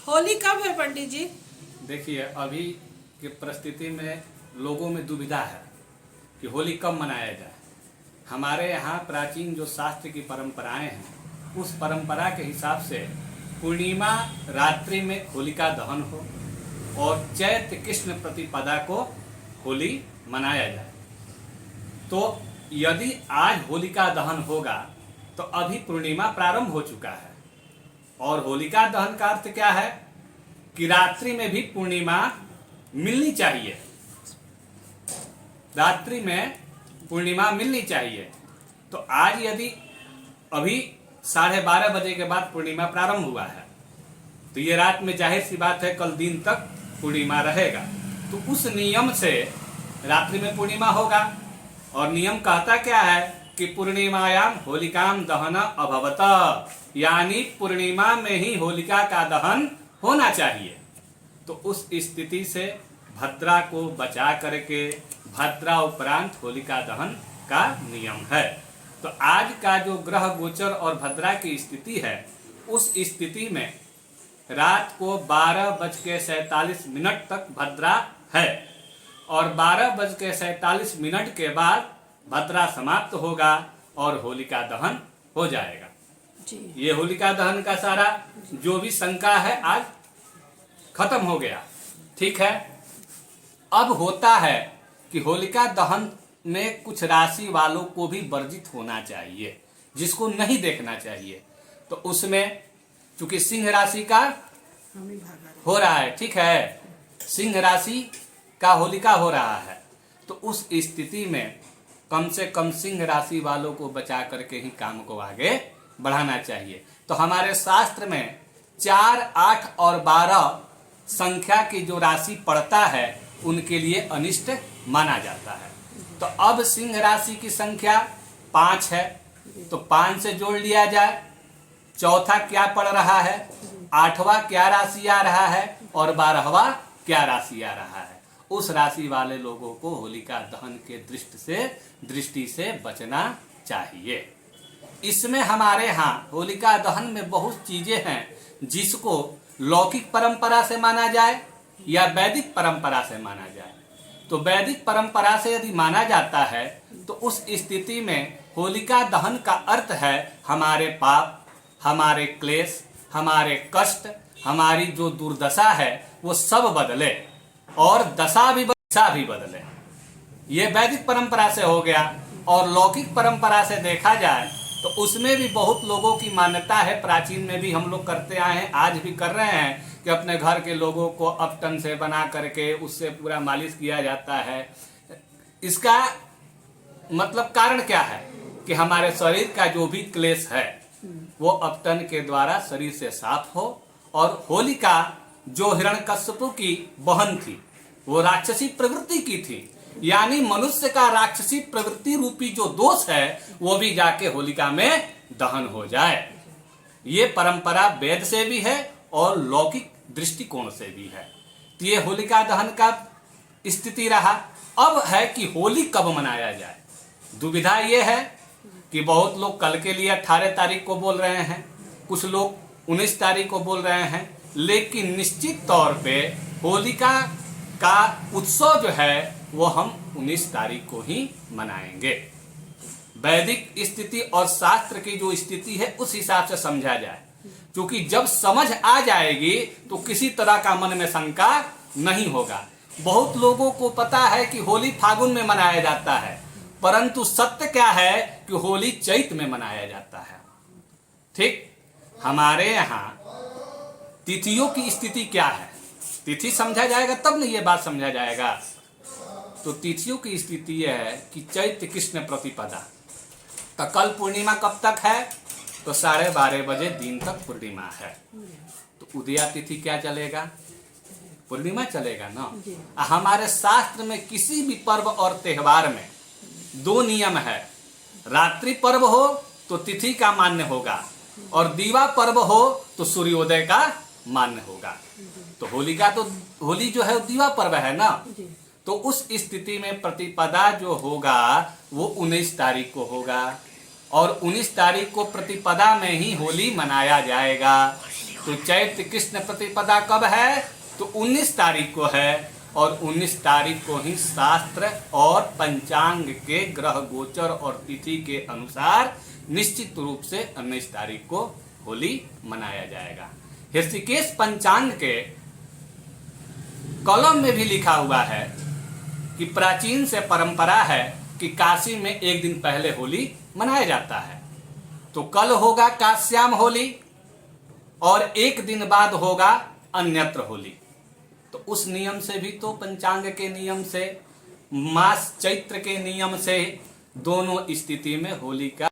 होली कब है पंडित जी? देखिए, अभी की परिस्थिति में लोगों में दुविधा है कि होली कब मनाया जाए। हमारे यहाँ प्राचीन जो शास्त्र की परंपराएं हैं, उस परंपरा के हिसाब से पूर्णिमा रात्रि में होलिका दहन हो और चैत्र कृष्ण प्रतिपदा को होली मनाया जाए। तो यदि आज होलिका दहन होगा तो अभी पूर्णिमा प्रारंभ हो चुका है, और होलिका दहन का अर्थ क्या है कि रात्रि में भी पूर्णिमा मिलनी चाहिए, रात्रि में पूर्णिमा मिलनी चाहिए। तो आज यदि अभी 12:30 बजे के बाद पूर्णिमा प्रारंभ हुआ है तो ये रात में जाहिर सी बात है कल दिन तक पूर्णिमा रहेगा। तो उस नियम से रात्रि में पूर्णिमा होगा, और नियम कहता क्या है कि पूर्णिमायाम होलिकाम दहन अभवत, यानी पूर्णिमा में ही होलिका का दहन होना चाहिए। तो उस स्थिति से भद्रा को बचा करके भद्रा उपरांत होलिका दहन का नियम है। तो आज का जो ग्रह गोचर और भद्रा की स्थिति है, उस स्थिति में रात को 12:47 तक भद्रा है, और 12:47 के बाद भद्रा समाप्त होगा और होलिका दहन हो जाएगा जी। ये होलिका दहन का सारा जो भी शंका है आज खत्म हो गया। ठीक है, अब होता है कि होलिका दहन में कुछ राशि वालों को भी वर्जित होना चाहिए, जिसको नहीं देखना चाहिए। तो उसमें चूंकि सिंह राशि का हो रहा है, ठीक है, सिंह राशि का होलिका हो रहा है, तो उस स्थिति में कम से कम सिंह राशि वालों को बचा करके ही काम को आगे बढ़ाना चाहिए। तो हमारे शास्त्र में 4, 8 और 12 संख्या की जो राशि पड़ता है उनके लिए अनिष्ट माना जाता है। तो अब सिंह राशि की संख्या 5 है, तो 5 से जोड़ लिया जाए। चौथा क्या पड़ रहा है, 8वां क्या राशि आ रहा है, और 12वां क्या राशि आ रहा है। उस राशि वाले लोगों को होलिका दहन के दृष्टि से बचना चाहिए। इसमें हमारे यहाँ होलिका दहन में बहुत चीजें हैं जिसको लौकिक परंपरा से माना जाए या वैदिक परंपरा से माना जाए। तो वैदिक परंपरा से यदि माना जाता है तो उस स्थिति में होलिका दहन का अर्थ है हमारे पाप, हमारे क्लेश, हमारे कष्ट, हमारी जो दुर्दशा है वो सब बदले, और दशा भी बदले। ये वैदिक परंपरा से हो गया। और लौकिक परंपरा से देखा जाए तो उसमें भी बहुत लोगों की मान्यता है, प्राचीन में भी हम लोग करते आए हैं, आज भी कर रहे हैं, कि अपने घर के लोगों को अपटन से बना करके उससे पूरा मालिश किया जाता है। इसका मतलब कारण क्या है कि हमारे शरीर का जो भी क्लेश है वो अपटन के द्वारा शरीर से साफ हो। और होलिका जो हिरण्यकश्यप की बहन थी वो राक्षसी प्रवृत्ति की थी, यानी मनुष्य का राक्षसी प्रवृत्ति रूपी जो दोष है वो भी जाके होलिका में दहन हो जाए। ये परंपरा वेद से भी है और लौकिक दृष्टिकोण से भी है। तो ये होलिका दहन का स्थिति रहा। अब है कि होली कब मनाया जाए। दुविधा ये है कि बहुत लोग कल के लिए 18 तारीख को बोल रहे हैं, कुछ लोग 19 तारीख को बोल रहे हैं, लेकिन निश्चित तौर पे होलिका का उत्सव जो है वो हम 19 तारीख को ही मनाएंगे। वैदिक स्थिति और शास्त्र की जो स्थिति है उस हिसाब से समझा जाए, क्योंकि जब समझ आ जाएगी तो किसी तरह का मन में शंका नहीं होगा। बहुत लोगों को पता है कि होली फागुन में मनाया जाता है, परंतु सत्य क्या है कि होली चैत में मनाया जाता है। ठीक, हमारे यहाँ तिथियों की स्थिति क्या है, तिथि समझा जाएगा तब नहीं ये बात समझा जाएगा। तो तिथियों की स्थिति यह है कि चैत्र कृष्ण प्रतिपदा, तो कल पूर्णिमा कब तक है, तो 12:30 बजे दिन तक पूर्णिमा है। तो उदया तिथि क्या चलेगा, पूर्णिमा चलेगा ना। हमारे शास्त्र में किसी भी पर्व और त्योहार में 2 नियम है, रात्रि पर्व हो तो तिथि का मान्य होगा, और दीवा पर्व हो तो सूर्योदय का मान्य होगा। तो होली जो है दीवा पर्व है ना। तो उस स्थिति में प्रतिपदा जो होगा वो 19 तारीख को होगा, और 19 तारीख को प्रतिपदा में ही होली मनाया जाएगा। तो चैत्र कृष्ण प्रतिपदा कब है? तो 19 तारीख को है, और 19 तारीख को ही शास्त्र और पंचांग के ग्रह गोचर और तिथि के अनुसार निश्चित रूप से 19 तारीख को होली मनाया जाएगा। ऋषिकेश पंचांग के कॉलम में भी लिखा हुआ है कि प्राचीन से परंपरा है कि काशी में एक दिन पहले होली मनाया जाता है। तो कल होगा काश्याम होली और एक दिन बाद होगा अन्यत्र होली। तो उस नियम से भी, तो पंचांग के नियम से, मास चैत्र के नियम से, दोनों स्थिति में होली का